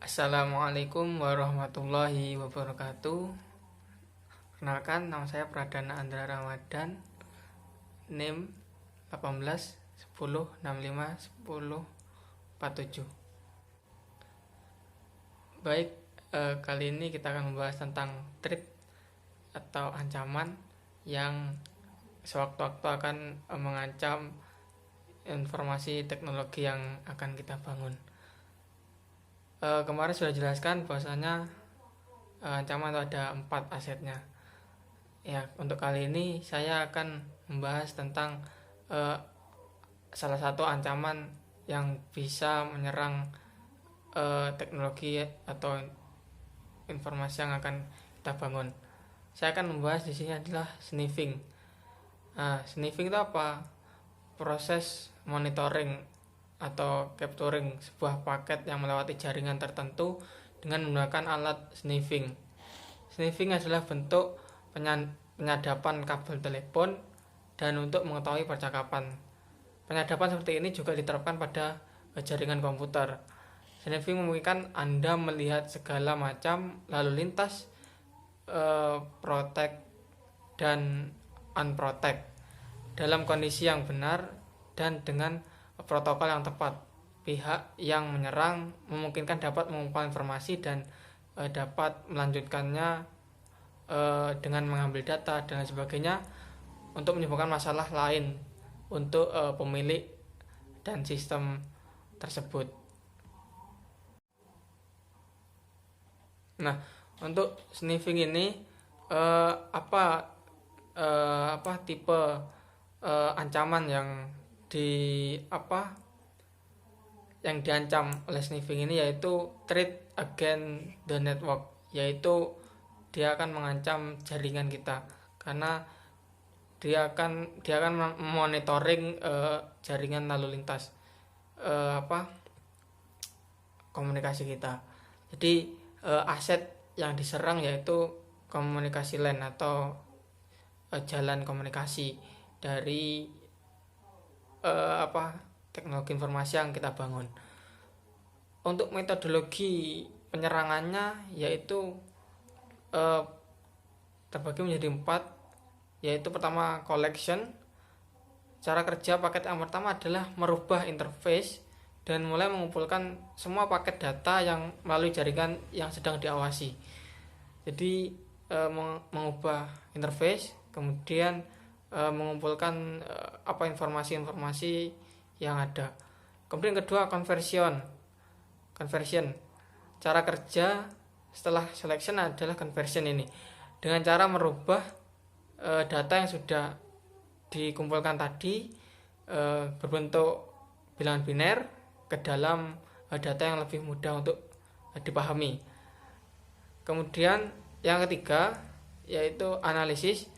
Assalamualaikum warahmatullahi wabarakatuh. Perkenalkan, nama saya Pradana Andra Ramadan, NIM 18 10 65 10 47. Baik, kali ini kita akan membahas tentang threat atau ancaman yang sewaktu-waktu akan mengancam informasi teknologi yang akan kita bangun. Kemarin sudah jelaskan bahwasanya ancaman itu ada 4 asetnya. Ya, untuk kali ini saya akan membahas tentang salah satu ancaman yang bisa menyerang teknologi atau informasi yang akan kita bangun. Saya akan membahas di sini adalah sniffing. Sniffing itu apa? Proses monitoring atau capturing sebuah paket yang melewati jaringan tertentu dengan menggunakan alat sniffing. Sniffing adalah bentuk penyadapan kabel telepon dan untuk mengetahui percakapan. Penyadapan seperti ini juga diterapkan pada jaringan komputer. Sniffing memungkinkan Anda melihat segala macam lalu lintas protect dan unprotect dalam kondisi yang benar dan dengan protokol yang tepat. Pihak yang menyerang memungkinkan dapat mengumpulkan informasi dan dapat melanjutkannya dengan mengambil data dan sebagainya untuk menyebabkan masalah lain untuk pemilik dan sistem tersebut. Nah, untuk sniffing ini apa tipe ancaman yang diancam oleh sniffing ini, yaitu threat against the network, yaitu dia akan mengancam jaringan kita karena dia akan monitoring jaringan lalu lintas komunikasi kita. Jadi aset yang diserang yaitu komunikasi LAN atau jalan komunikasi dari teknologi informasi yang kita bangun. Untuk metodologi penyerangannya yaitu terbagi menjadi 4, yaitu pertama collection. Cara kerja paket yang pertama adalah merubah interface dan mulai mengumpulkan semua paket data yang melalui jaringan yang sedang diawasi. Jadi mengubah interface, kemudian mengumpulkan informasi-informasi yang ada. Kemudian kedua conversion. Cara kerja setelah selection adalah conversion ini, dengan cara merubah data yang sudah dikumpulkan tadi berbentuk bilangan biner ke dalam data yang lebih mudah untuk dipahami. Kemudian yang ketiga yaitu analisis,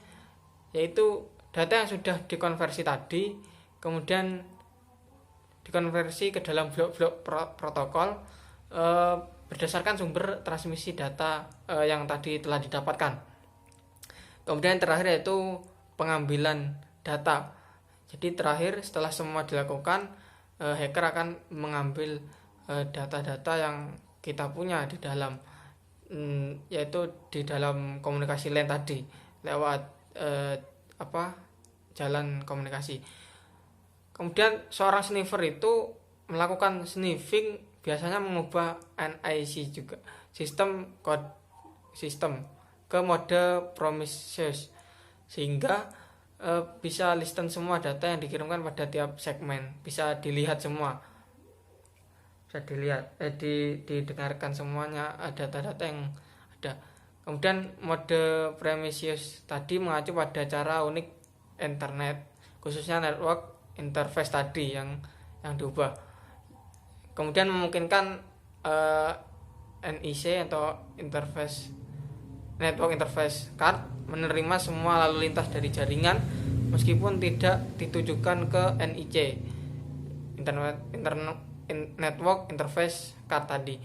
yaitu data yang sudah dikonversi tadi kemudian dikonversi ke dalam blok-blok protokol berdasarkan sumber transmisi data yang tadi telah didapatkan. Kemudian terakhir yaitu pengambilan data. Jadi terakhir setelah semua dilakukan, hacker akan mengambil data-data yang kita punya di dalam yaitu di dalam komunikasi LAN tadi lewat jalan komunikasi. Kemudian seorang sniffer itu melakukan sniffing biasanya mengubah NIC juga, sistem ke mode promises, sehingga bisa listen semua data yang dikirimkan pada tiap segmen, bisa dilihat semua, bisa didengarkan semuanya data-data yang ada. Kemudian mode promises tadi mengacu pada cara unik internet, khususnya network interface tadi yang diubah. Kemudian memungkinkan NIC atau network interface card menerima semua lalu lintas dari jaringan meskipun tidak ditujukan ke NIC, network interface card tadi.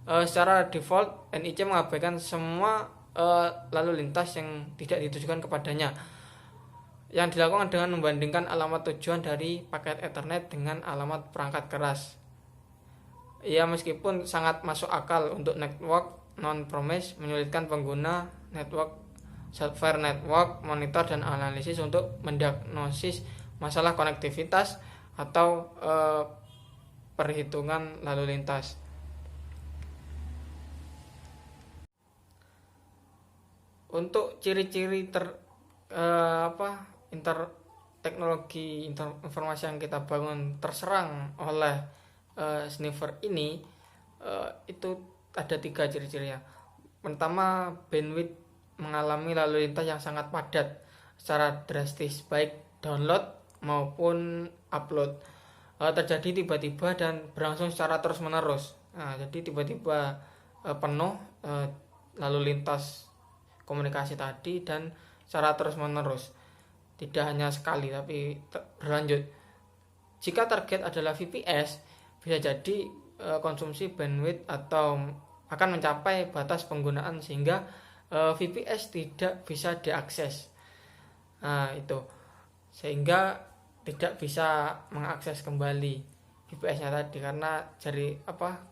Secara default NIC mengabaikan semua lalu lintas yang tidak ditujukan kepadanya. Yang dilakukan dengan membandingkan alamat tujuan dari paket Ethernet dengan alamat perangkat keras. Ya, meskipun sangat masuk akal untuk network non-promise, menyulitkan pengguna network software network monitor dan analisis untuk mendiagnosis masalah konektivitas atau perhitungan lalu lintas. Untuk ciri-ciri teknologi informasi yang kita bangun terserang oleh sniffer ini, itu ada 3 ciri-cirinya. Pertama, bandwidth mengalami lalu lintas yang sangat padat secara drastis, baik download maupun upload. Terjadi tiba-tiba dan berlangsung secara terus-menerus. Nah, jadi tiba-tiba penuh lalu lintas komunikasi tadi dan secara terus-menerus. Tidak hanya sekali tapi berlanjut. Jika target adalah VPS, bisa jadi konsumsi bandwidth atau akan mencapai batas penggunaan sehingga VPS tidak bisa diakses. Nah, itu sehingga tidak bisa mengakses kembali VPS-nya tadi karena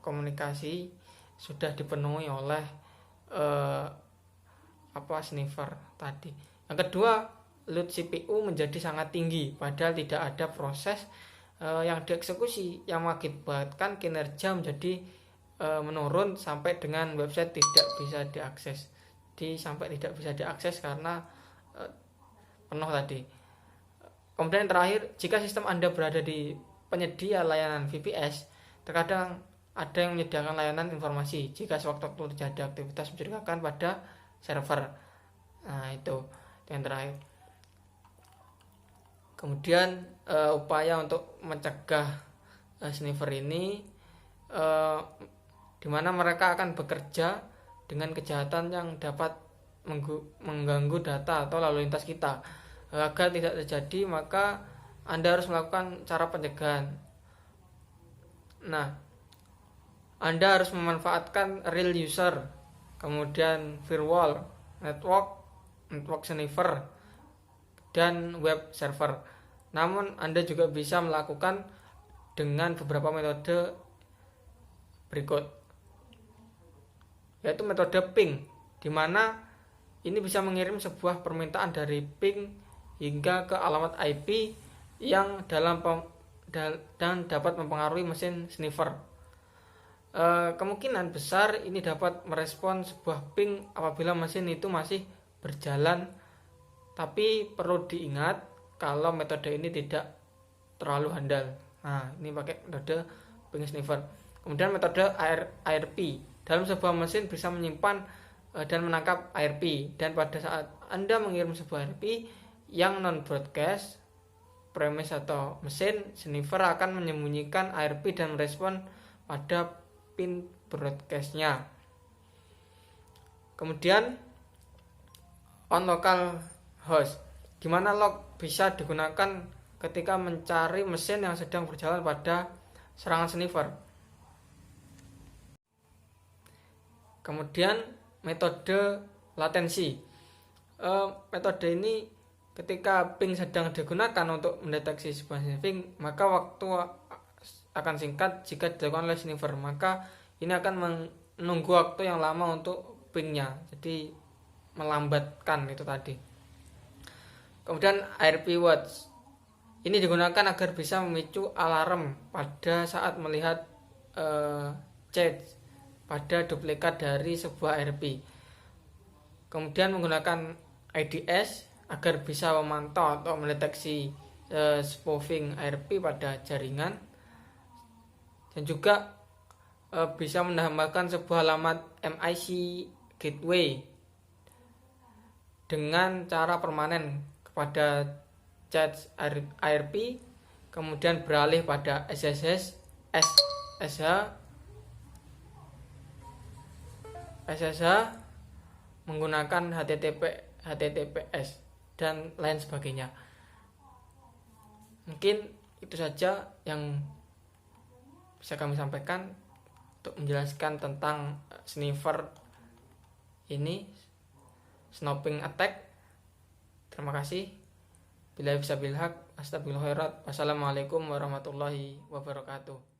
komunikasi sudah dipenuhi oleh sniffer tadi. Yang kedua, load CPU menjadi sangat tinggi padahal tidak ada proses yang dieksekusi yang mengakibatkan kinerja menjadi menurun sampai dengan website tidak bisa diakses. Sampai tidak bisa diakses karena penuh tadi. Kemudian yang terakhir, jika sistem Anda berada di penyedia layanan VPS, terkadang ada yang menyediakan layanan informasi jika sewaktu-waktu terjadi aktivitas mencurigakan pada server. Nah, itu yang terakhir. Kemudian upaya untuk mencegah sniffer ini, di mana mereka akan bekerja dengan kejahatan yang dapat mengganggu data atau lalu lintas kita. Agar tidak terjadi, maka Anda harus melakukan cara pencegahan. Nah, Anda harus memanfaatkan real user, kemudian firewall, network sniffer, dan web server. Namun Anda juga bisa melakukan dengan beberapa metode berikut, yaitu metode ping, di mana ini bisa mengirim sebuah permintaan dari ping hingga ke alamat IP yang dan dapat mempengaruhi mesin sniffer. Kemungkinan besar ini dapat merespon sebuah ping apabila mesin itu masih berjalan, tapi perlu diingat kalau metode ini tidak terlalu handal. Nah, ini pakai metode ping sniffer. Kemudian metode ARP. Dalam sebuah mesin bisa menyimpan dan menangkap ARP, dan pada saat Anda mengirim sebuah ARP yang non-broadcast premise atau mesin sniffer akan menyembunyikan ARP dan merespon pada pin broadcastnya. Kemudian on local host, gimana log bisa digunakan ketika mencari mesin yang sedang berjalan pada serangan sniffer. Kemudian metode latensi. Metode ini ketika ping sedang digunakan untuk mendeteksi sebuah sniffing, maka waktu akan singkat jika dilakukan oleh sniffer, maka ini akan menunggu waktu yang lama untuk pingnya, jadi melambatkan itu tadi. Kemudian ARP watch, ini digunakan agar bisa memicu alarm pada saat melihat chat pada duplikat dari sebuah ARP. Kemudian menggunakan IDS agar bisa memantau atau mendeteksi spoofing ARP pada jaringan, dan juga bisa menambahkan sebuah alamat MIC gateway dengan cara permanen kepada chat ARP, kemudian beralih pada SSH menggunakan HTTPS dan lain sebagainya. Mungkin itu saja yang bisa kami sampaikan untuk menjelaskan tentang sniffer ini, sniping attack. Terima kasih. Bila bisa bilhaq, astagfirullahaladzim. Wassalamualaikum warahmatullahi wabarakatuh.